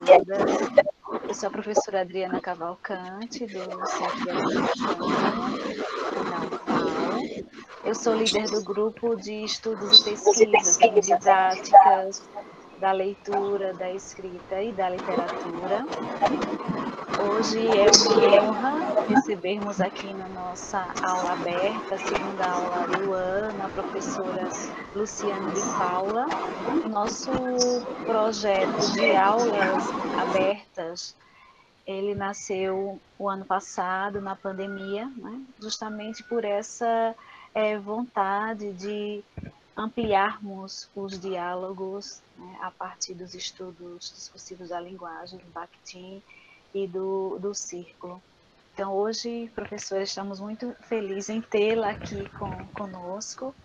todas. Eu sou a professora Adriana Cavalcante, do Centro de Administração da UFAL. Eu sou líder do grupo de estudos e pesquisas em didáticas da leitura, da escrita e da literatura. Hoje é uma honra recebermos aqui na nossa aula aberta, a segunda aula do ano, a professora Luciane de Paula. O nosso projeto de aulas abertas, ele nasceu o ano passado, na pandemia, né? Justamente por essa vontade de ampliarmos os diálogos, né, a partir dos estudos discursivos da linguagem, do Bakhtin e do círculo. Então, hoje, professora, estamos muito felizes em tê-la aqui conosco.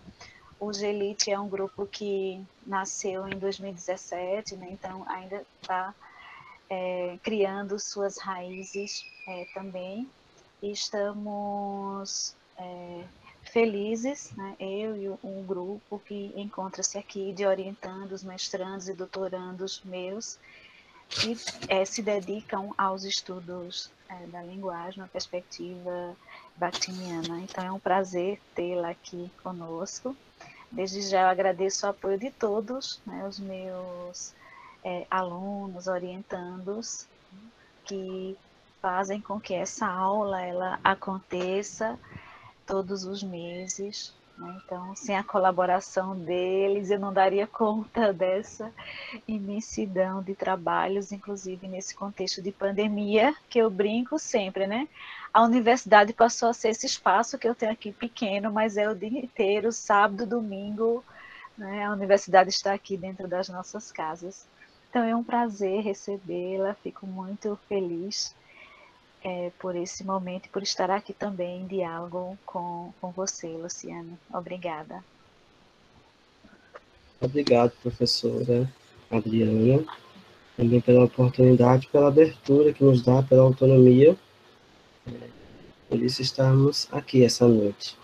O GELIT é um grupo que nasceu em 2017, né, então ainda está criando suas raízes também. E estamos felizes, né, eu e um grupo que encontra-se aqui de orientandos, mestrandos e doutorandos meus, que se dedicam aos estudos da linguagem, na perspectiva bakhtiniana. Então, é um prazer tê-la aqui conosco. Desde já eu agradeço o apoio de todos, né, os meus alunos, orientandos, que fazem com que essa aula ela aconteça todos os meses. Né? Então, sem a colaboração deles, eu não daria conta dessa imensidão de trabalhos, inclusive nesse contexto de pandemia, que eu brinco sempre, né? A universidade passou a ser esse espaço que eu tenho aqui pequeno, mas é o dia inteiro, sábado, domingo, né? A universidade está aqui dentro das nossas casas. Então é um prazer recebê-la, fico muito feliz por esse momento e por estar aqui também em diálogo com você, Luciane. Obrigada. Obrigado, professora Adriana, também pela oportunidade, pela abertura que nos dá, pela autonomia. Por isso estamos aqui essa noite.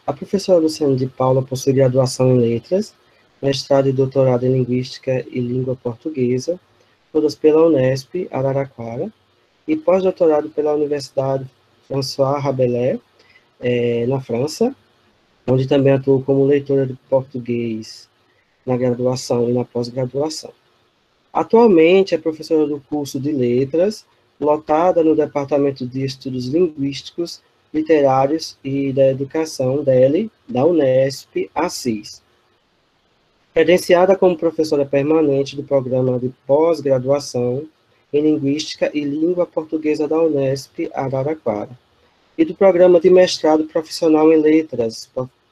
A professora Luciane de Paula possui graduação em Letras, mestrado e doutorado em Linguística e Língua Portuguesa, todas pela Unesp, Araraquara, e pós-doutorado pela Universidade François Rabelais, na França, onde também atuou como leitora de português na graduação e na pós-graduação. Atualmente é professora do curso de Letras, lotada no Departamento de Estudos Linguísticos, Literários e da Educação, DELE, da Unesp, Assis. Credenciada como professora permanente do Programa de Pós-Graduação em Linguística e Língua Portuguesa da Unesp, Araraquara, e do Programa de Mestrado Profissional em Letras,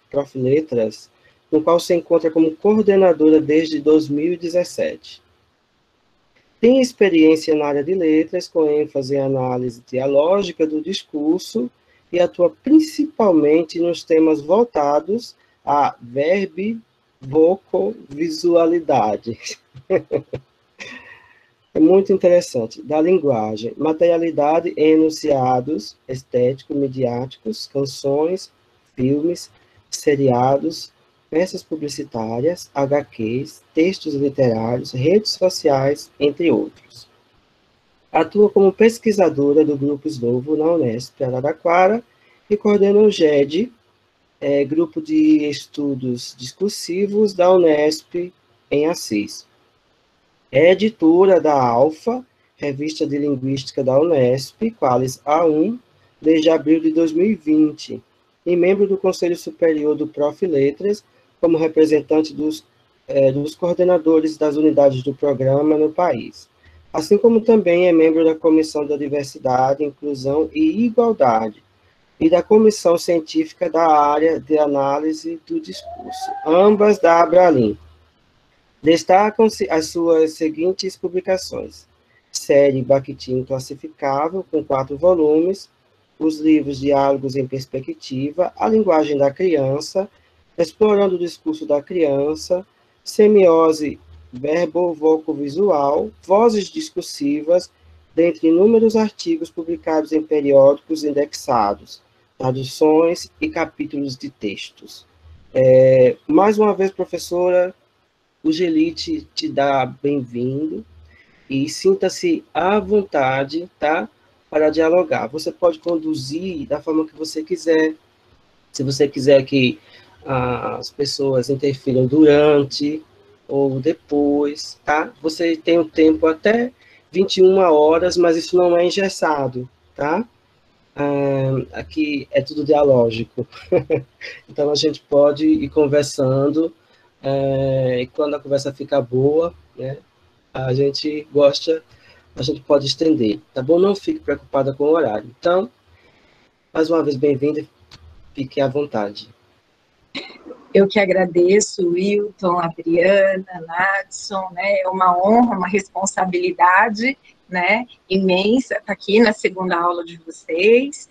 Profiletras, no qual se encontra como coordenadora desde 2017. Tem experiência na área de letras, com ênfase em análise dialógica do discurso, e atua principalmente nos temas voltados à verbovocovisualidade. É muito interessante. Da linguagem, materialidade em enunciados estético-midiáticos, canções, filmes, seriados, peças publicitárias, HQs, textos literários, redes sociais, entre outros. Atua como pesquisadora do Grupo Slovo na Unesp Araraquara e coordena o GED, Grupo de Estudos Discursivos da Unesp em Assis. É editora da Alfa, Revista de Linguística da Unesp, Qualis A1, desde abril de 2020, e membro do Conselho Superior do Profiletras, como representante dos coordenadores das unidades do programa no país, assim como também é membro da Comissão da Diversidade, Inclusão e Igualdade, e da Comissão Científica da Área de Análise do Discurso, ambas da Abralim. Destacam-se as suas seguintes publicações: série Bakhtin Classificável, com 4 volumes, os livros Diálogos em Perspectiva, A Linguagem da Criança, Explorando o Discurso da Criança, Semiose Verbovocovisual, Vozes Discursivas, dentre inúmeros artigos publicados em periódicos indexados, traduções e capítulos de textos. Mais uma vez, professora, o GELIT te dá bem-vindo. e sinta-se à vontade, tá? Para dialogar. Você pode conduzir da forma que você quiser. Se você quiser que as pessoas interfiram durante ou depois, tá? Você tem um tempo até 21 horas, mas isso não é engessado, tá? Aqui é tudo dialógico. Então a gente pode ir conversando, e quando a conversa fica boa, né, a gente gosta, a gente pode estender, tá bom? Não fique preocupada com o horário. Então, mais uma vez, bem-vinda, fique à vontade. Eu que agradeço, Wilton, Adriana, Nadson, né? É uma honra, uma responsabilidade, né, imensa estar aqui na segunda aula de vocês.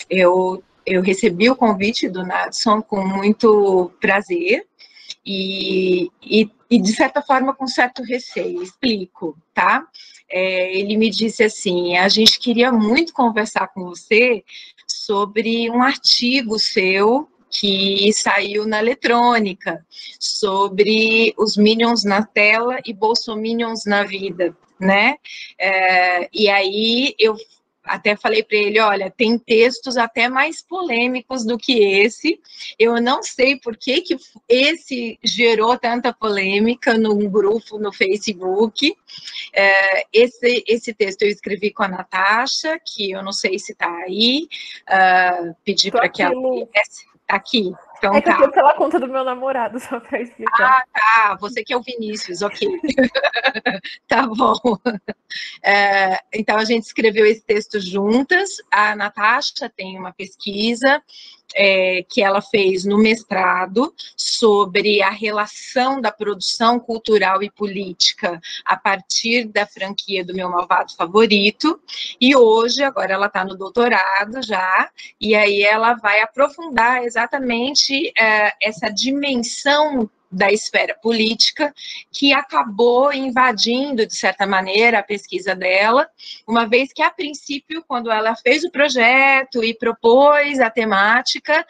Eu recebi o convite do Nadson com muito prazer e, de certa forma, com certo receio. Explico, tá? Ele me disse assim, a gente queria muito conversar com você sobre um artigo seu que saiu na eletrônica, sobre os Minions na tela e Bolsominions na vida, né? E aí eu até falei para ele, olha, tem textos até mais polêmicos do que esse, eu não sei por que esse gerou tanta polêmica num grupo no Facebook. Esse texto eu escrevi com a Natasha, que eu não sei se está aí, pedi para que ela... Está aqui. Então, é que eu tô pela conta do meu namorado, só para explicar. Ah, tá. Você que é o Vinícius, ok. Tá bom. Então, a gente escreveu esse texto juntas. A Natasha tem uma pesquisa que ela fez no mestrado sobre a relação da produção cultural e política a partir da franquia do Meu Malvado Favorito, e hoje, agora ela está no doutorado já, e aí ela vai aprofundar exatamente essa dimensão da esfera política, que acabou invadindo, de certa maneira, a pesquisa dela, uma vez que, a princípio, quando ela fez o projeto e propôs a temática,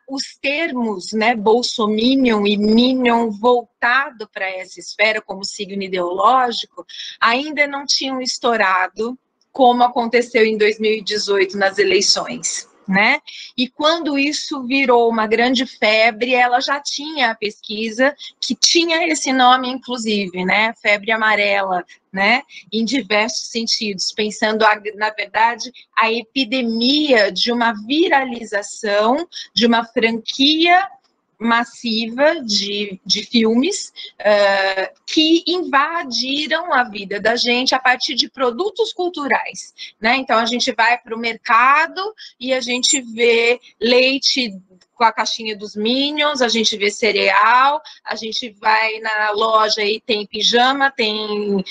os termos, né, bolsominion e minion voltado para essa esfera como signo ideológico, ainda não tinham estourado, como aconteceu em 2018 nas eleições, né? E quando isso virou uma grande febre, ela já tinha a pesquisa que tinha esse nome, inclusive, né? Febre amarela, né? Em diversos sentidos, pensando, na verdade, a epidemia de uma viralização, de uma franquia massiva de filmes que invadiram a vida da gente a partir de produtos culturais, né? Então, a gente vai para o mercado e a gente vê leite com a caixinha dos Minions, a gente vê cereal, a gente vai na loja e tem pijama, tem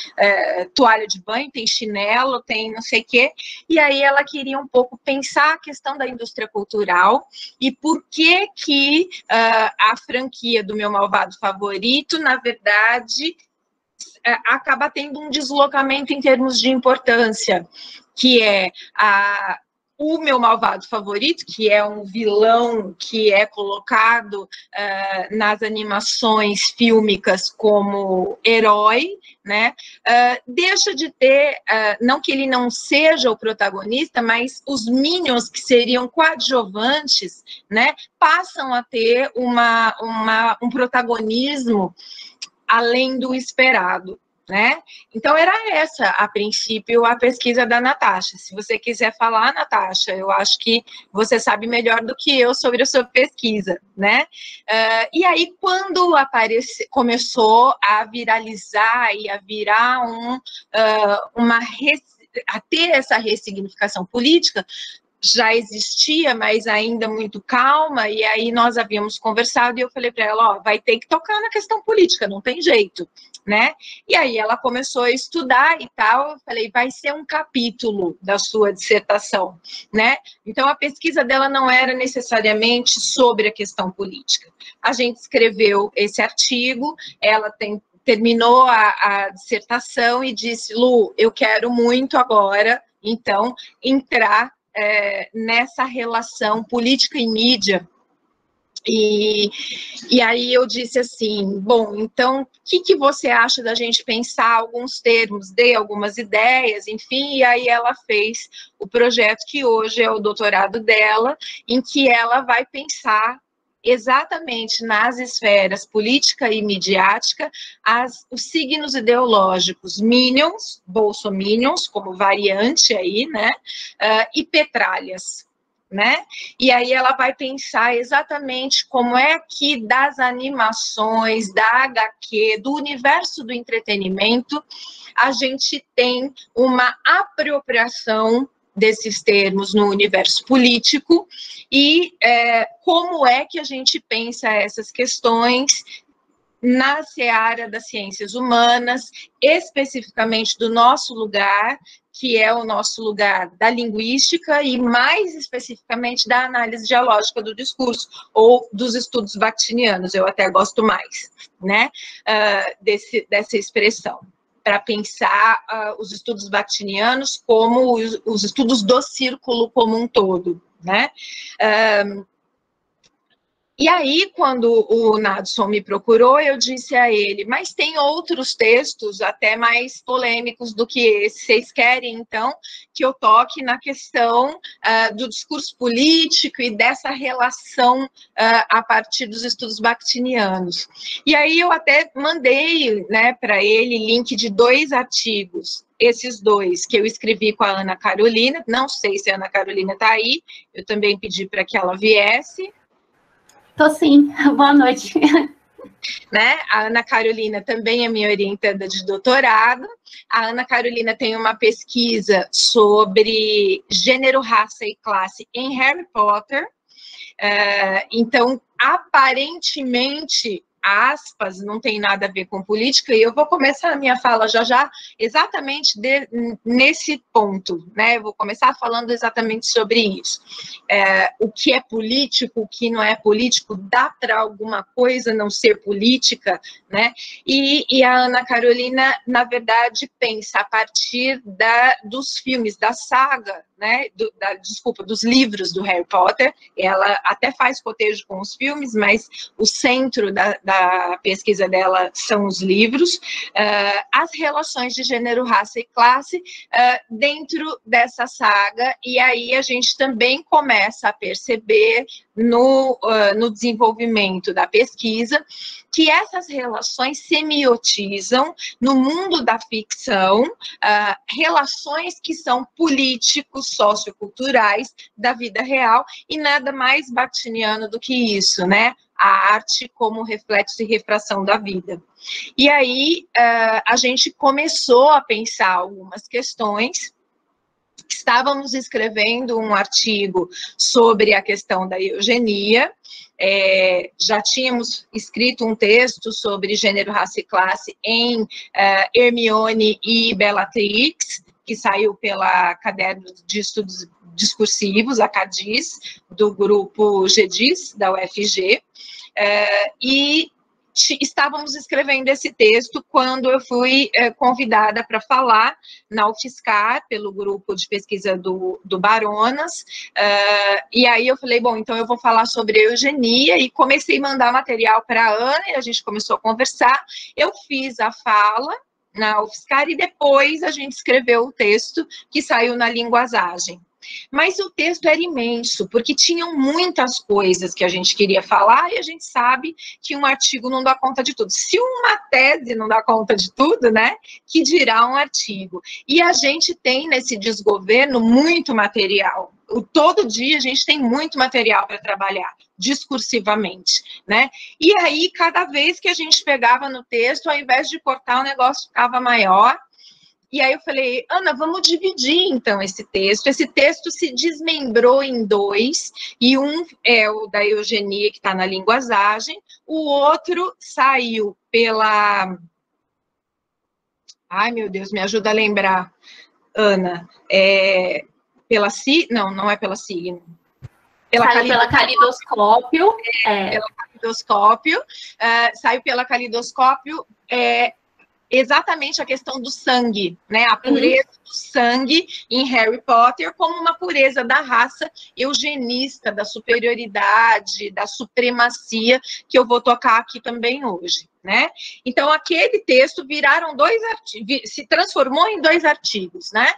toalha de banho, tem chinelo, tem não sei o quê, e aí ela queria um pouco pensar a questão da indústria cultural e por que a franquia do Meu Malvado Favorito, na verdade, acaba tendo um deslocamento em termos de importância, que é o Meu Malvado Favorito, que é um vilão que é colocado nas animações fílmicas como herói, né? Deixa de ter, não que ele não seja o protagonista, mas os Minions, que seriam coadjuvantes, né, passam a ter um protagonismo além do esperado, né? Então, era essa, a princípio, a pesquisa da Natasha. Se você quiser falar, Natasha, eu acho que você sabe melhor do que eu sobre a sua pesquisa, né? E aí, quando começou a viralizar e a virar a ter essa ressignificação política, já existia, mas ainda muito calma, e aí nós havíamos conversado, e eu falei para ela, vai ter que tocar na questão política, não tem jeito, né? E aí ela começou a estudar e tal, eu falei, vai ser um capítulo da sua dissertação, né? Então, a pesquisa dela não era necessariamente sobre a questão política. A gente escreveu esse artigo, ela terminou a dissertação e disse, Lu, eu quero muito agora, então, entrar nessa relação política e mídia E aí eu disse assim, bom, então, o que você acha da gente pensar alguns termos, dei algumas ideias, enfim, e aí ela fez o projeto que hoje é o doutorado dela, em que ela vai pensar exatamente nas esferas política e midiática, os signos ideológicos minions, bolsominions, como variante aí, né, e petralhas, né? E aí ela vai pensar exatamente como é que das animações, da HQ, do universo do entretenimento, a gente tem uma apropriação desses termos no universo político e como é que a gente pensa essas questões na seara das ciências humanas, especificamente do nosso lugar, que é o nosso lugar da linguística e, mais especificamente, da análise dialógica do discurso, ou dos estudos bakhtinianos, eu até gosto mais, né, dessa expressão, para pensar os estudos bakhtinianos como os estudos do círculo como um todo, né. E aí, quando o Nadson me procurou, eu disse a ele, mas tem outros textos até mais polêmicos do que esse. Vocês querem, então, que eu toque na questão do discurso político e dessa relação a partir dos estudos bakhtinianos. E aí eu até mandei, né, para ele link de 2 artigos, esses 2 que eu escrevi com a Ana Carolina, não sei se a Ana Carolina está aí, eu também pedi para que ela viesse. Tô sim, boa noite. Né? A Ana Carolina também é minha orientanda de doutorado. A Ana Carolina tem uma pesquisa sobre gênero, raça e classe em Harry Potter. Então, aparentemente, aspas, não tem nada a ver com política, e eu vou começar a minha fala já exatamente nesse ponto, né? Eu vou começar falando exatamente sobre isso. O que é político, o que não é político, dá para alguma coisa não ser política, né? E a Ana Carolina, na verdade, pensa a partir dos filmes, da saga, né? Dos livros do Harry Potter. Ela até faz cotejo com os filmes, mas o centro da pesquisa dela são os livros, as relações de gênero, raça e classe dentro dessa saga, e aí a gente também começa a perceber no desenvolvimento da pesquisa que essas relações semiotizam no mundo da ficção relações que são políticos, socioculturais da vida real, e nada mais bakhtiniano do que isso, né? A arte como reflexo e refração da vida. E aí, a gente começou a pensar algumas questões. Estávamos escrevendo um artigo sobre a questão da eugenia, já tínhamos escrito um texto sobre gênero, raça e classe em Hermione e Bellatrix, que saiu pela Caderno de Estudos Discursivos, a CADIS, do grupo GEDIS, da UFG, e estávamos escrevendo esse texto quando eu fui convidada para falar na UFSCar, pelo grupo de pesquisa do Baronas, e aí eu falei, bom, então eu vou falar sobre eugenia, e comecei a mandar material para a Ana, e a gente começou a conversar, eu fiz a fala na UFSCar, e depois a gente escreveu o texto que saiu na Linguasagem. Mas o texto era imenso, porque tinham muitas coisas que a gente queria falar, e a gente sabe que um artigo não dá conta de tudo. Se uma tese não dá conta de tudo, né, que dirá um artigo. E a gente tem nesse desgoverno muito material. Todo dia a gente tem muito material para trabalhar, discursivamente, né? E aí, cada vez que a gente pegava no texto, ao invés de cortar, o negócio ficava maior. E aí eu falei, Ana, vamos dividir, então, esse texto. Esse texto se desmembrou em 2, e um é o da eugenia, que está na Linguasagem, o outro saiu pela... Ai, meu Deus, me ajuda a lembrar, Ana. Não é pela Signo. Saiu pela Calidoscópio. Pela Calidoscópio. Saiu pela Calidoscópio, exatamente a questão do sangue, né? A pureza do sangue em Harry Potter como uma pureza da raça eugenista, da superioridade, da supremacia, que eu vou tocar aqui também hoje, né? Então, aquele texto viraram se transformou em 2 artigos, né?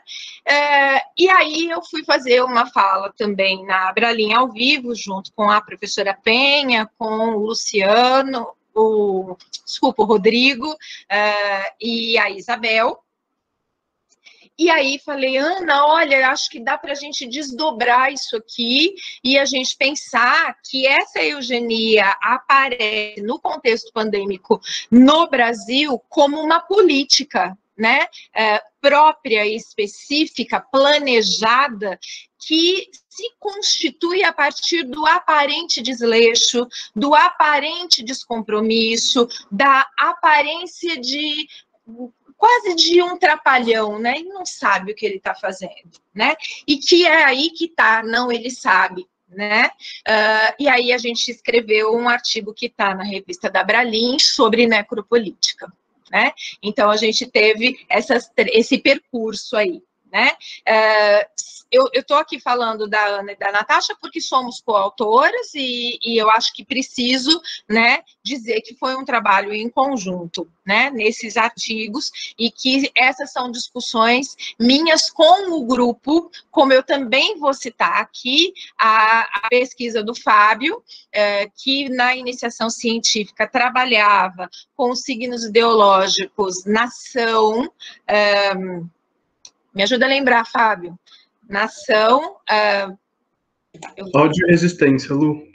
E aí eu fui fazer uma fala também na Abralinha ao vivo, junto com a professora Penha, com o Luciano, o Rodrigo e a Isabel. E aí falei, Ana, olha, acho que dá para a gente desdobrar isso aqui e a gente pensar que essa eugenia aparece no contexto pandêmico no Brasil como uma política, né, própria, específica, planejada, que se constitui a partir do aparente desleixo, do aparente descompromisso, da aparência de quase de um trapalhão, né? Ele não sabe o que ele está fazendo, né? E que é aí que está, não, ele sabe, né? E aí a gente escreveu um artigo que está na revista da Abralin sobre necropolítica, né? Então a gente teve esse percurso aí, né? Eu estou aqui falando da Ana e da Natasha porque somos coautoras e eu acho que preciso, né, dizer que foi um trabalho em conjunto, né, nesses artigos, e que essas são discussões minhas com o grupo, como eu também vou citar aqui a pesquisa do Fábio, que na iniciação científica trabalhava com signos ideológicos, nação, me ajuda a lembrar, Fábio. Nação... Ódio e resistência, Lu.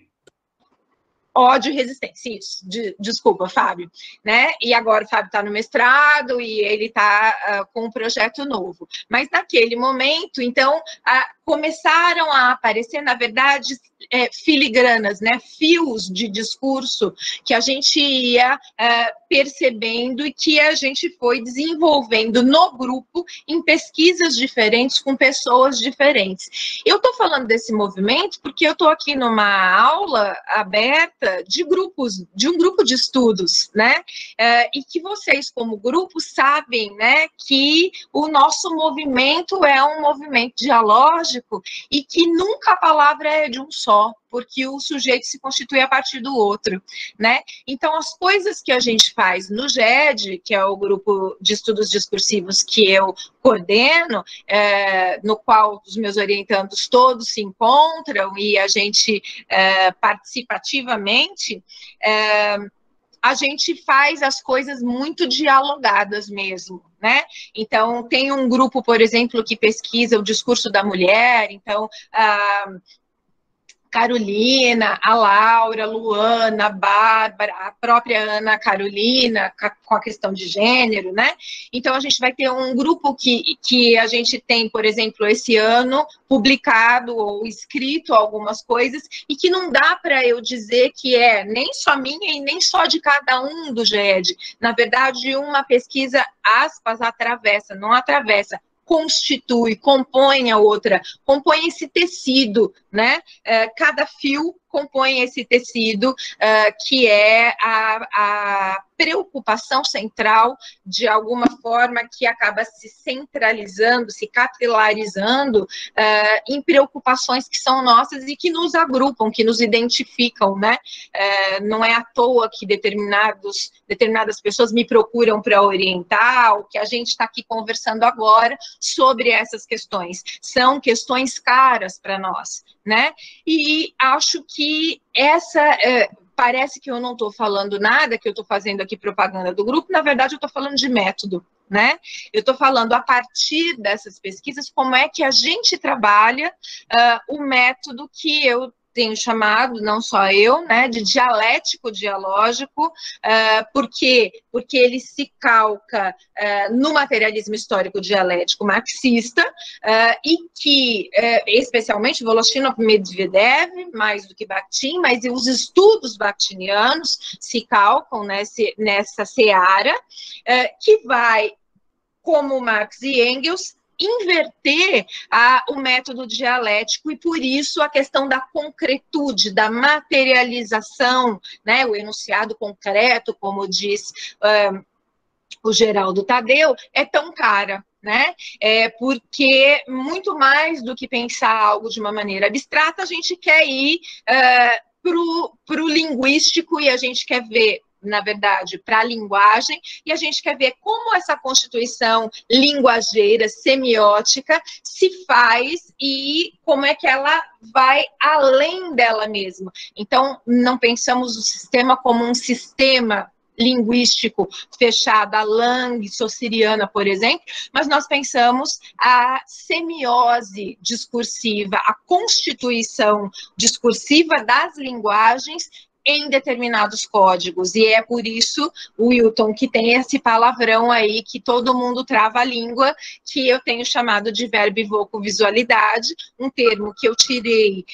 Ódio e resistência, isso. Desculpa, Fábio. Né? E agora o Fábio está no mestrado e ele está com um projeto novo. Mas naquele momento, então, começaram a aparecer, na verdade, filigranas, né? Fios de discurso que a gente ia percebendo e que a gente foi desenvolvendo no grupo em pesquisas diferentes, com pessoas diferentes. Eu estou falando desse movimento porque eu estou aqui numa aula aberta de um grupo de estudos, né? E que vocês, como grupo, sabem, né, que o nosso movimento é um movimento dialógico e que nunca a palavra é de um só, porque o sujeito se constitui a partir do outro, né? Então, as coisas que a gente faz no GED, que é o grupo de estudos discursivos que eu coordeno, no qual os meus orientandos todos se encontram e a gente participa ativamente, a gente faz as coisas muito dialogadas mesmo, né? Então, tem um grupo, por exemplo, que pesquisa o discurso da mulher, então, Carolina, a Laura, a Luana, a Bárbara, a própria Ana Carolina, com a questão de gênero, né? Então, a gente vai ter um grupo que a gente tem, por exemplo, esse ano, publicado ou escrito algumas coisas, e que não dá para eu dizer que é nem só minha e nem só de cada um do GED. Na verdade, uma pesquisa, aspas, atravessa, não atravessa, constitui, compõe a outra, compõe esse tecido, né? Cada fio compõe esse tecido, que é a preocupação central, de alguma forma, que acaba se centralizando, se capilarizando em preocupações que são nossas e que nos agrupam, que nos identificam, né? Não é à toa que determinadas pessoas me procuram para orientar, o que a gente está aqui conversando agora sobre essas questões. São questões caras para nós, né? E acho que parece que eu não estou falando nada, que eu estou fazendo aqui propaganda do grupo, na verdade eu estou falando de método, né? Eu estou falando a partir dessas pesquisas como é que a gente trabalha o método que eu tenho chamado, não só eu, né, de dialético dialógico, porque ele se calca no materialismo histórico dialético marxista, e que, especialmente, Voloshinov e Medvedev, mais do que Bakhtin, mas os estudos bakhtinianos se calcam nessa seara, que vai, como Marx e Engels, inverter o método dialético, e por isso a questão da concretude, da materialização, né, o enunciado concreto, como diz o Geraldo Tadeu, é tão cara, né? Porque muito mais do que pensar algo de uma maneira abstrata, a gente quer ir para o linguístico e a gente quer ver, na verdade, para a linguagem, e a gente quer ver como essa constituição linguageira, semiótica, se faz e como é que ela vai além dela mesma. Então, não pensamos o sistema como um sistema linguístico fechado, a Lang Saussuriana, por exemplo, mas nós pensamos a semiose discursiva, a constituição discursiva das linguagens em determinados códigos, e é por isso, Wilton, que tem esse palavrão aí, que todo mundo trava a língua, que eu tenho chamado de verbo-evoco-visualidade, um termo que eu tirei,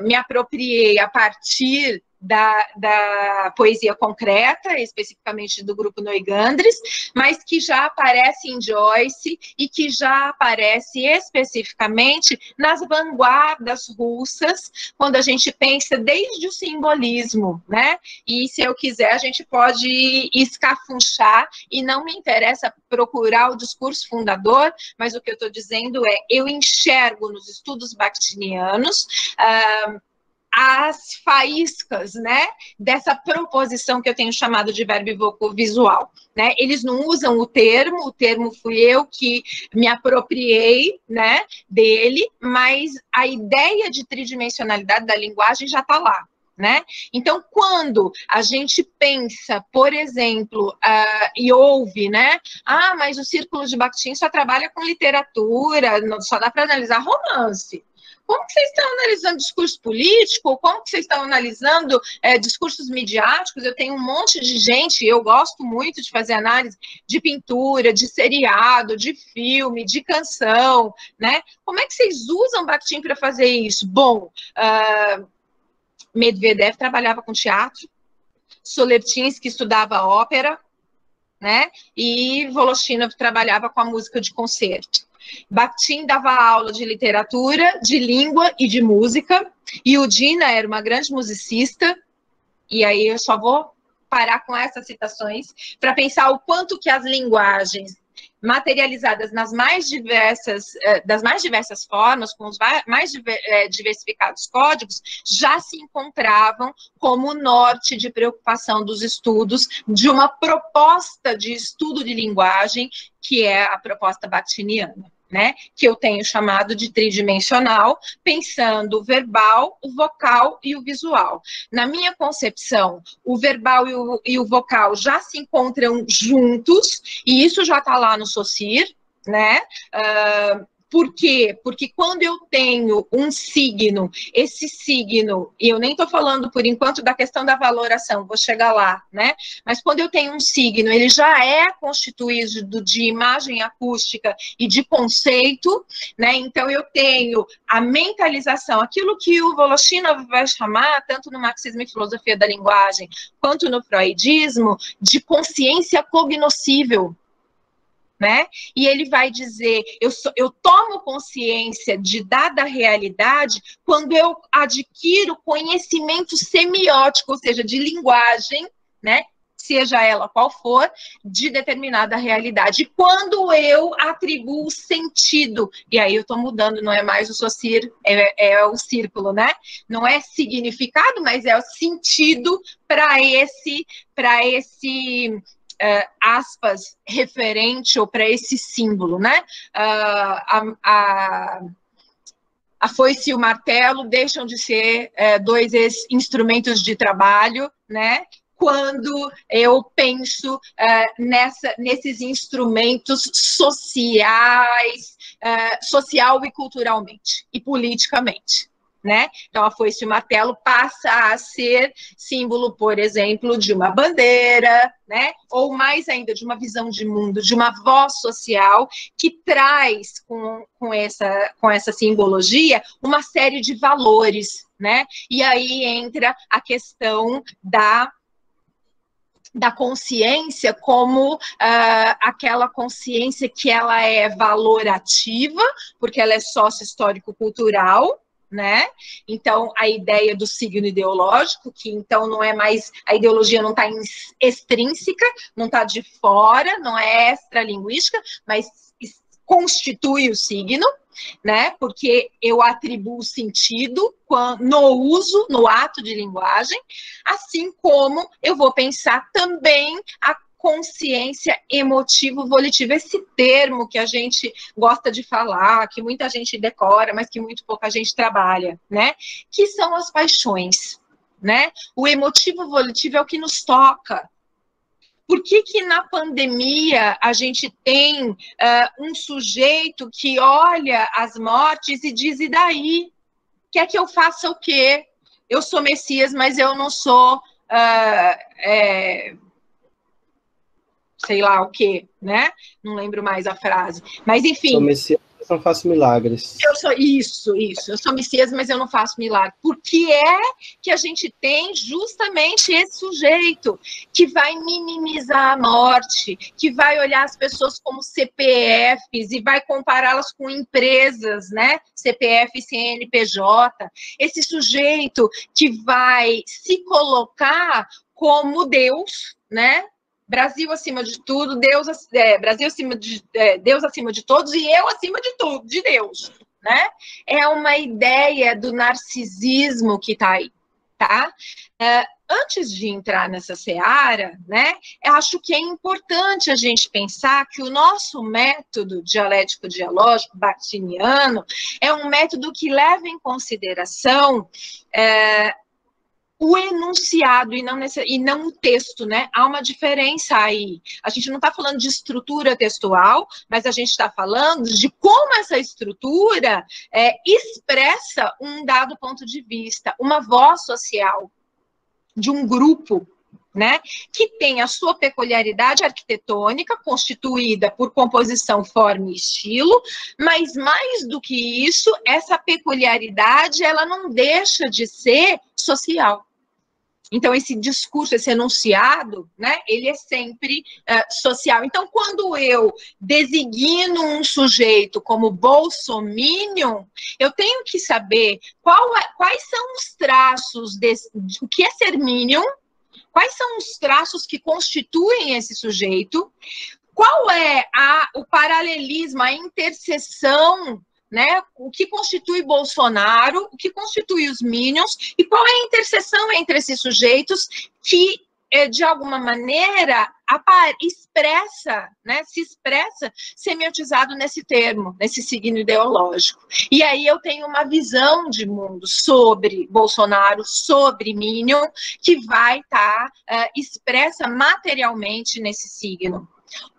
me apropriei a partir da poesia concreta, especificamente do grupo Noigandres, mas que já aparece em Joyce e que já aparece especificamente nas vanguardas russas, quando a gente pensa desde o simbolismo, né? E se eu quiser, a gente pode escafunchar, e não me interessa procurar o discurso fundador, mas o que eu estou dizendo é, eu enxergo nos estudos bakhtinianos as faíscas, né, dessa proposição que eu tenho chamado de verbo visual, né? Eles não usam o termo fui eu que me apropriei, né, dele, mas a ideia de tridimensionalidade da linguagem já está lá, né? Então, quando a gente pensa, por exemplo, e ouve, né, mas o Círculo de Bakhtin só trabalha com literatura, só dá para analisar romance. Como que vocês estão analisando discurso político? Como que vocês estão analisando discursos midiáticos? Eu tenho um monte de gente, eu gosto muito de fazer análise de pintura, de seriado, de filme, de canção, né? Como é que vocês usam Bakhtin para fazer isso? Bom, Medvedev trabalhava com teatro, Solertinsky estudava ópera, né? E Voloshinov trabalhava com a música de concerto. Bakhtin dava aula de literatura, de língua e de música, e Udina era uma grande musicista, e aí eu só vou parar com essas citações para pensar o quanto que as linguagens materializadas das mais diversas formas, com os mais diversificados códigos, já se encontravam como norte de preocupação dos estudos de uma proposta de estudo de linguagem, que é a proposta bakhtiniana, né, que eu tenho chamado de tridimensional, pensando o verbal, o vocal e o visual. Na minha concepção, o verbal e o vocal já se encontram juntos, e isso já está lá no Saussure, né? Por quê? Porque quando eu tenho um signo, esse signo, e eu nem estou falando por enquanto da questão da valoração, vou chegar lá, né? Mas quando eu tenho um signo, ele já é constituído de imagem acústica e de conceito, né? Então eu tenho a mentalização, aquilo que o Voloshinov vai chamar, tanto no marxismo e filosofia da linguagem, quanto no freudismo, de consciência cognoscível, né? E ele vai dizer, eu tomo consciência de dada realidade quando eu adquiro conhecimento semiótico, ou seja, de linguagem, né? Seja ela qual for, de determinada realidade. E quando eu atribuo sentido, e aí eu estou mudando, não é mais o Saussure, é o círculo, né? Não é significado, mas é o sentido para esse aspas, referente ou para esse símbolo, né? A foice e o martelo deixam de ser dois instrumentos de trabalho, né? Quando eu penso nesses instrumentos sociais, social e culturalmente, e politicamente. Né? Então, a foice e o martelo passa a ser símbolo, por exemplo, de uma bandeira, né? Ou mais ainda, de uma visão de mundo, de uma voz social que traz com essa simbologia uma série de valores, né? E aí entra a questão da consciência como aquela consciência que ela é valorativa, porque ela é sócio-histórico-cultural, né? Então, a ideia do signo ideológico, que então não é mais, a ideologia não está extrínseca, não está de fora, não é extralinguística, mas constitui o signo, né? Porque eu atribuo sentido no uso, no ato de linguagem, assim como eu vou pensar também a consciência emotivo-volitiva, esse termo que a gente gosta de falar, que muita gente decora, mas que muito pouca gente trabalha, né? Que são as paixões, né? O emotivo-volitivo é o que nos toca. Por que na pandemia a gente tem um sujeito que olha as mortes e diz, e daí? Quer que eu faça o quê? Eu sou Messias, mas eu não sou... sei lá o quê, né? Não lembro mais a frase. Mas, enfim... Sou Messias, mas não faço milagres. Eu sou isso. Eu sou Messias, mas eu não faço milagre. Porque é que a gente tem justamente esse sujeito que vai minimizar a morte, que vai olhar as pessoas como CPFs e vai compará-las com empresas, né? CPF e CNPJ. Esse sujeito que vai se colocar como Deus, né? Brasil acima de tudo, Deus acima de todos e eu acima de tudo, de Deus, né? É uma ideia do narcisismo que está aí, tá? Antes de entrar nessa seara, né, eu acho que é importante a gente pensar que o nosso método dialético-dialógico bakhtiniano é um método que leva em consideração o enunciado e não o texto, né? Há uma diferença aí. A gente não está falando de estrutura textual, mas a gente está falando de como essa estrutura expressa um dado ponto de vista, uma voz social de um grupo, né, que tem a sua peculiaridade arquitetônica, constituída por composição, forma e estilo, mas mais do que isso, essa peculiaridade, ela não deixa de ser social. Então, esse discurso, esse enunciado, né, ele é sempre social. Então, quando eu designo um sujeito como bolsominion, eu tenho que saber quais são os traços o que é ser minion, quais são os traços que constituem esse sujeito, qual é o paralelismo, a interseção, né? O que constitui Bolsonaro, o que constitui os Minions, e qual é a interseção entre esses sujeitos que, de alguma maneira, se expressa semiotizado nesse termo, nesse signo ideológico. E aí eu tenho uma visão de mundo sobre Bolsonaro, sobre Minion, que vai estar expressa materialmente nesse signo.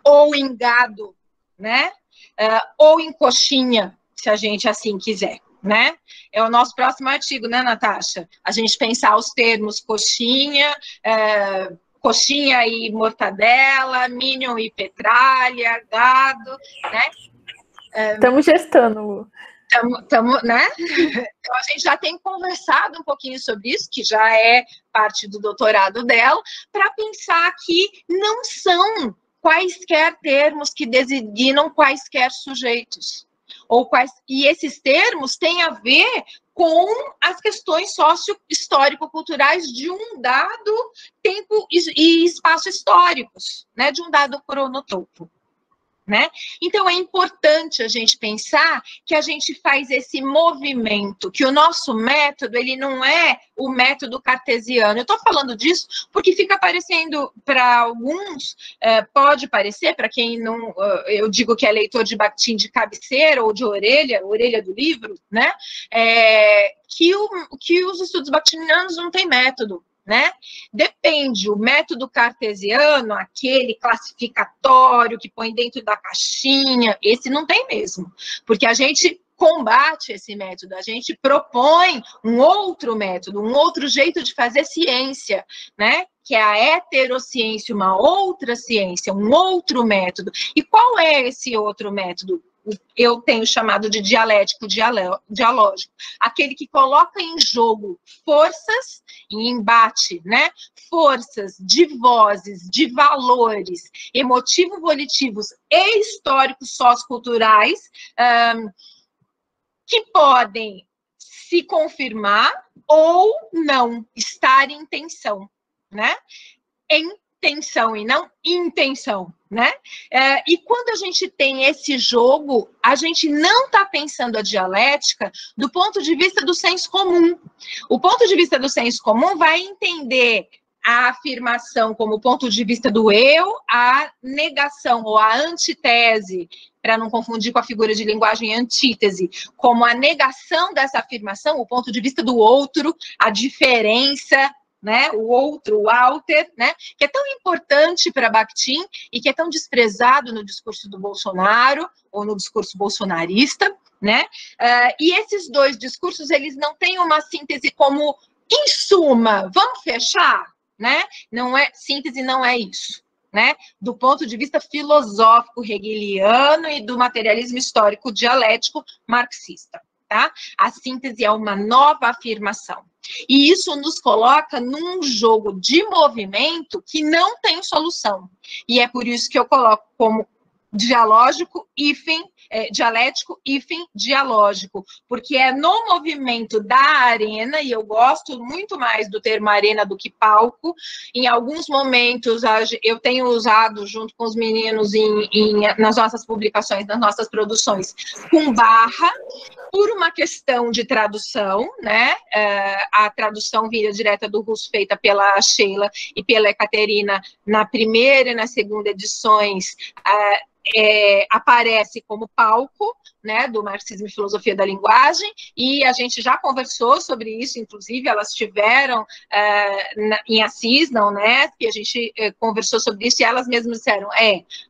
Ou em gado, né? Ou em coxinha, se a gente assim quiser, né? É o nosso próximo artigo, né, Natasha? A gente pensar os termos coxinha, coxinha e mortadela, minion e petralha, gado, né? Estamos gestando, Lu. Né? Então, a gente já tem conversado um pouquinho sobre isso, que já é parte do doutorado dela, para pensar que não são quaisquer termos que designam quaisquer sujeitos. E esses termos têm a ver com as questões socio-histórico-culturais de um dado tempo e espaço históricos, né, de um dado cronotopo. Né? Então, é importante a gente pensar que a gente faz esse movimento, que o nosso método, ele não é o método cartesiano. Eu estou falando disso porque fica parecendo, para alguns, pode parecer, para quem não, eu digo que é leitor de Bakhtin de cabeceira ou de orelha do livro, né? Que os estudos bakhtinianos não têm método. Né? Depende, o método cartesiano, aquele classificatório que põe dentro da caixinha, esse não tem mesmo, porque a gente combate esse método, a gente propõe um outro método, um outro jeito de fazer ciência, né? Que é a heterociência, uma outra ciência, um outro método. E qual é esse outro método? Eu tenho chamado de dialético-dialógico, aquele que coloca em jogo forças, em embate, né? Forças de vozes, de valores emotivo-volitivos e históricos socioculturais que podem se confirmar ou não, estar em tensão, né? Em tensão e não intenção, né? E quando a gente tem esse jogo, a gente não está pensando a dialética do ponto de vista do senso comum. O ponto de vista do senso comum vai entender a afirmação como ponto de vista do eu, a negação ou a antitese, para não confundir com a figura de linguagem antítese, como a negação dessa afirmação, o ponto de vista do outro, a diferença, né, o outro, o alter, né, que é tão importante para Bakhtin e que é tão desprezado no discurso do Bolsonaro ou no discurso bolsonarista, né? E esses dois discursos, eles não têm uma síntese como, em suma, vamos fechar, né? Não é síntese, não é isso, né? Do ponto de vista filosófico hegeliano e do materialismo histórico dialético marxista, tá? A síntese é uma nova afirmação. E isso nos coloca num jogo de movimento que não tem solução. E é por isso que eu coloco como dialógico, dialético, dialógico, porque é no movimento da arena, e eu gosto muito mais do termo arena do que palco. Em alguns momentos eu tenho usado junto com os meninos nas nossas publicações, nas nossas produções, com barra, por uma questão de tradução, né? A tradução vinda direta do russo, feita pela Sheila e pela Ekaterina na primeira e na segunda edições, aparece como palco, né, do Marxismo e Filosofia da Linguagem, e a gente já conversou sobre isso, inclusive elas estiveram em Assis, na Unesp, e a gente conversou sobre isso, e elas mesmas disseram,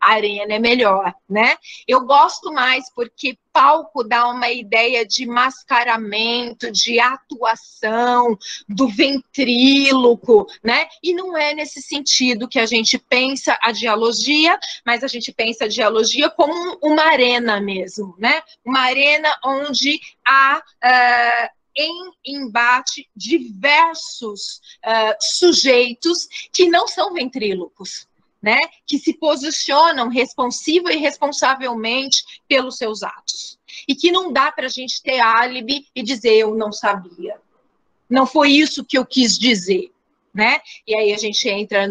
a arena é melhor, né? Eu gosto mais porque palco dá uma ideia de mascaramento, de atuação, do ventríloco, né? E não é nesse sentido que a gente pensa a dialogia, mas a gente pensa a dialogia como uma arena mesmo, né? Uma arena onde há em embate diversos sujeitos que não são ventrílocos, né? Que se posicionam responsiva e responsavelmente pelos seus atos. E que não dá para a gente ter álibi e dizer eu não sabia. Não foi isso que eu quis dizer, né? E aí a gente entra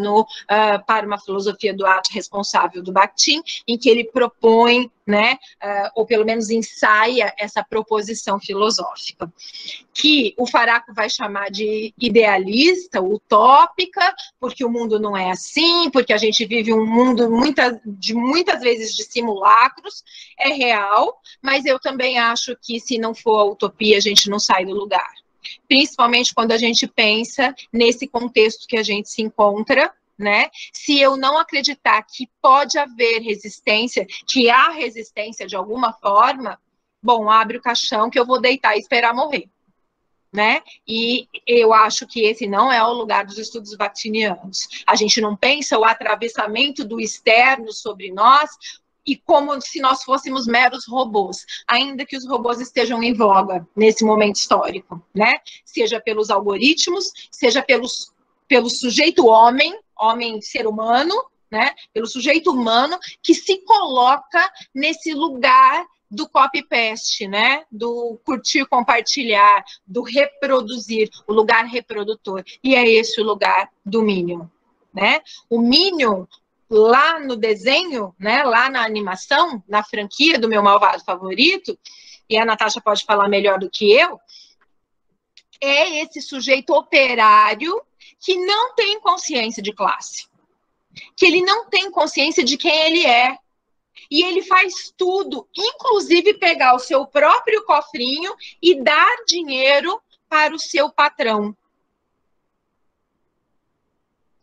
para uma filosofia do ato responsável do Bakhtin, em que ele propõe, né, ou pelo menos ensaia essa proposição filosófica, que o Faraco vai chamar de idealista, utópica, porque o mundo não é assim, porque a gente vive um mundo muitas vezes de simulacros, é real, mas eu também acho que se não for a utopia, a gente não sai do lugar. Principalmente quando a gente pensa nesse contexto que a gente se encontra, né? Se eu não acreditar que pode haver resistência, que há resistência de alguma forma, bom, abre o caixão que eu vou deitar e esperar morrer, né? E eu acho que esse não é o lugar dos estudos bakhtinianos. A gente não pensa o atravessamento do externo sobre nós e como se nós fôssemos meros robôs, ainda que os robôs estejam em voga nesse momento histórico, né? Seja pelos algoritmos, seja pelo sujeito homem, ser humano, né? Pelo sujeito humano que se coloca nesse lugar do copy-paste, né? Do curtir, compartilhar, do reproduzir, o lugar reprodutor. E é esse o lugar do Minion, né? O Minion, lá no desenho, né, lá na animação, na franquia do meu malvado favorito, e a Natasha pode falar melhor do que eu, é esse sujeito operário que não tem consciência de classe, que ele não tem consciência de quem ele é, e ele faz tudo, inclusive pegar o seu próprio cofrinho e dar dinheiro para o seu patrão.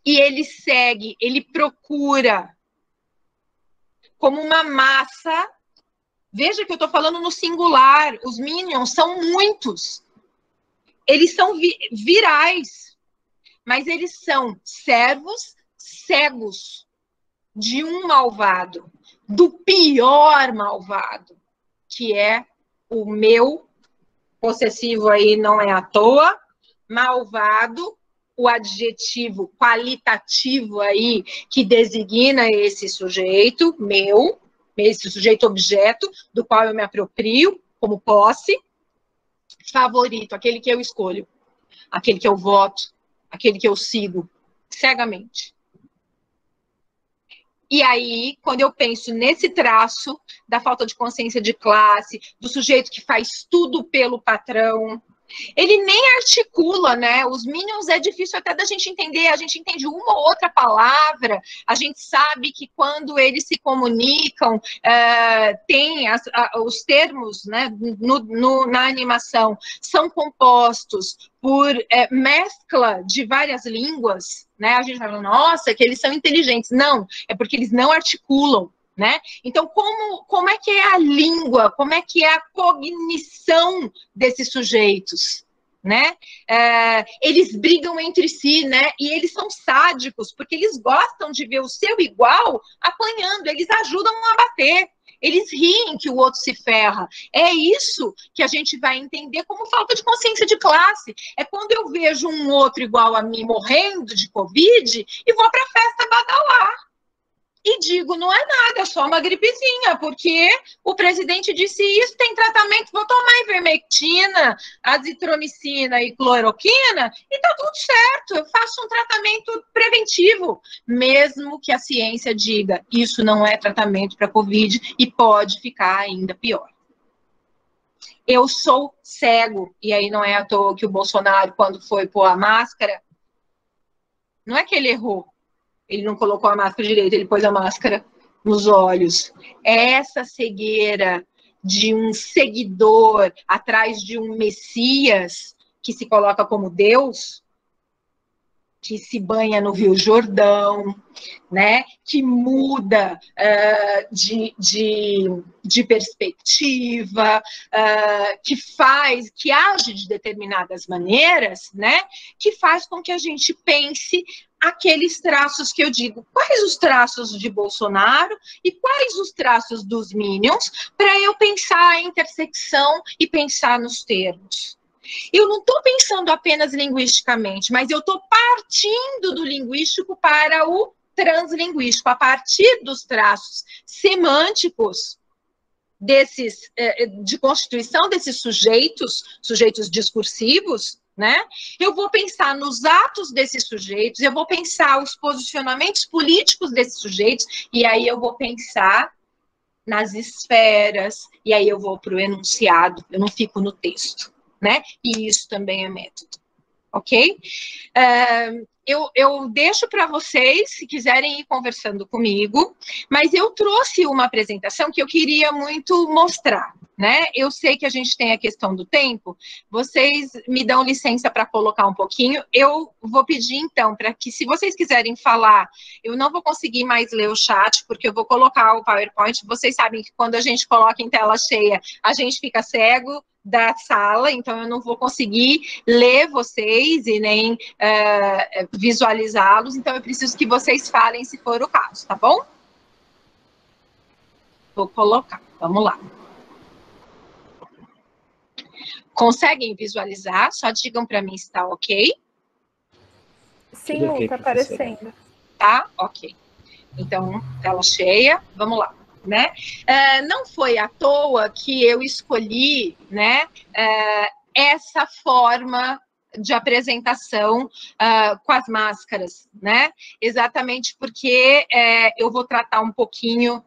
E ele segue, ele procura como uma massa. Veja que eu estou falando no singular, os Minions são muitos. Eles são virais, mas eles são servos cegos de um malvado, do pior malvado, que é o meu, possessivo aí não é à toa, malvado, o adjetivo qualitativo aí que designa esse sujeito meu, esse sujeito objeto, do qual eu me aproprio como posse, favorito, aquele que eu escolho, aquele que eu voto, aquele que eu sigo cegamente. E aí, quando eu penso nesse traço da falta de consciência de classe, do sujeito que faz tudo pelo patrão, ele nem articula, né? Os Minions é difícil até da gente entender, a gente entende uma ou outra palavra, a gente sabe que quando eles se comunicam, tem os termos, né, na animação, são compostos por mescla de várias línguas, né? A gente vai falando, nossa, que eles são inteligentes. Não, é porque eles não articulam. Né? Então, como é que é a língua, como é que é a cognição desses sujeitos? Né? Eles brigam entre si, né? E eles são sádicos, porque eles gostam de ver o seu igual apanhando, eles ajudam a bater, eles riem que o outro se ferra. É isso que a gente vai entender como falta de consciência de classe. É quando eu vejo um outro igual a mim morrendo de Covid e vou para a festa badalar. E digo, não é nada, é só uma gripezinha, porque o presidente disse isso, tem tratamento, vou tomar ivermectina, azitromicina e cloroquina, e tá tudo certo, eu faço um tratamento preventivo, mesmo que a ciência diga, isso não é tratamento para Covid e pode ficar ainda pior. Eu sou cego, e aí não é à toa que o Bolsonaro, quando foi pôr a máscara, não é que ele errou, ele não colocou a máscara direito, ele pôs a máscara nos olhos. É essa cegueira de um seguidor atrás de um Messias que se coloca como Deus, que se banha no Rio Jordão, né? Que muda de perspectiva, que age de determinadas maneiras, né? Que faz com que a gente pense aqueles traços que eu digo, quais os traços de Bolsonaro e quais os traços dos Minions, para eu pensar a intersecção e pensar nos termos. Eu não estou pensando apenas linguisticamente, mas eu estou partindo do linguístico para o translinguístico, a partir dos traços semânticos de constituição desses sujeitos discursivos, né? Eu vou pensar nos atos desses sujeitos, eu vou pensar os posicionamentos políticos desses sujeitos, e aí eu vou pensar nas esferas, e aí eu vou para o enunciado, eu não fico no texto, né? E isso também é método, ok? Eu deixo para vocês, se quiserem ir conversando comigo, mas eu trouxe uma apresentação que eu queria muito mostrar, né? Eu sei que a gente tem a questão do tempo, vocês me dão licença para colocar um pouquinho, eu vou pedir então, para que se vocês quiserem falar, eu não vou conseguir mais ler o chat, porque eu vou colocar o PowerPoint, vocês sabem que quando a gente coloca em tela cheia, a gente fica cego da sala, então eu não vou conseguir ler vocês e nem visualizá-los, então eu preciso que vocês falem se for o caso, tá bom? Vou colocar, vamos lá. Conseguem visualizar? Só digam para mim se está ok. Sim, Lu, está aparecendo. Tá? Ok. Então, tela cheia, vamos lá. Né? Não foi à toa que eu escolhi, né, essa forma de apresentação com as máscaras, né? Exatamente porque eu vou tratar um pouquinho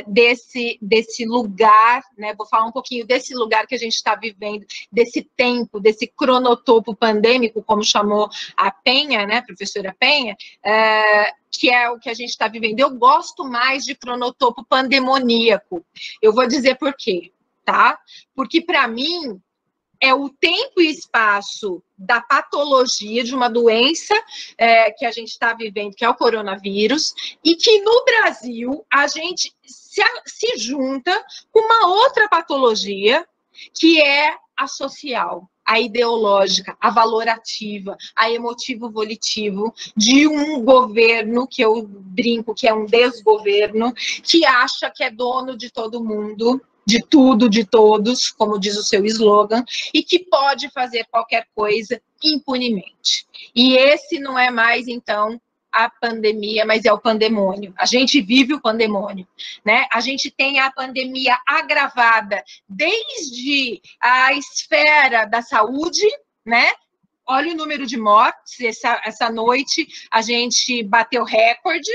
desse lugar, né? Vou falar um pouquinho desse lugar que a gente está vivendo, desse tempo, desse cronotopo pandêmico, como chamou a Penha, né, professora Penha, que é o que a gente está vivendo. Eu gosto mais de cronotopo pandemoníaco. Eu vou dizer por quê, tá? Porque, para mim, é o tempo e espaço da patologia de uma doença que a gente está vivendo, que é o coronavírus, e que no Brasil a gente se junta com uma outra patologia, que é a social, a ideológica, a valorativa, a emotivo-volitivo de um governo, que eu brinco que é um desgoverno, que acha que é dono de todo mundo, de tudo, de todos, como diz o seu slogan, e que pode fazer qualquer coisa impunemente. E esse não é mais, então, a pandemia, mas é o pandemônio. A gente vive o pandemônio, né? A gente tem a pandemia agravada desde a esfera da saúde, né? Olha o número de mortes. Essa noite a gente bateu recorde,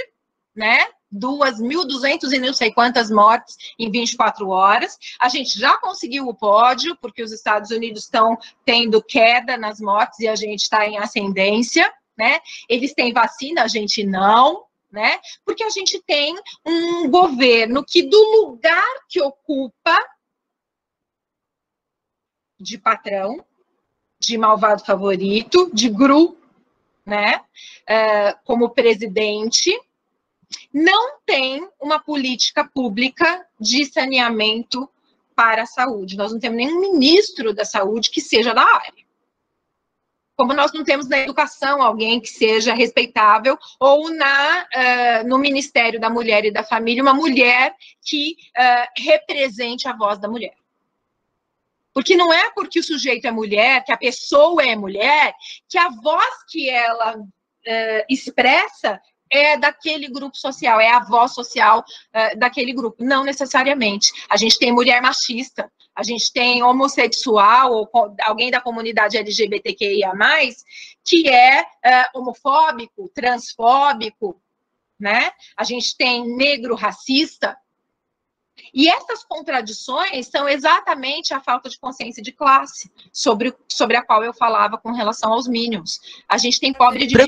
né? 2.200 e não sei quantas mortes em 24 horas. A gente já conseguiu o pódio, porque os Estados Unidos estão tendo queda nas mortes e a gente está em ascendência, né? Eles têm vacina, a gente não, né? Porque a gente tem um governo que, do lugar que ocupa de patrão, de malvado favorito, de Gru, né? Como presidente, não tem uma política pública de saneamento para a saúde. Nós não temos nenhum ministro da saúde que seja da área. Como nós não temos na educação alguém que seja respeitável, ou no Ministério da Mulher e da Família, uma mulher que represente a voz da mulher. Porque não é porque o sujeito é mulher, que a pessoa é mulher, que a voz que ela expressa é daquele grupo social, é a voz social daquele grupo. Não necessariamente. A gente tem mulher machista, a gente tem homossexual, ou alguém da comunidade LGBTQIA+, que é homofóbico, transfóbico, né? A gente tem negro racista. E essas contradições são exatamente a falta de consciência de classe, sobre a qual eu falava com relação aos Minions. A gente tem pobre de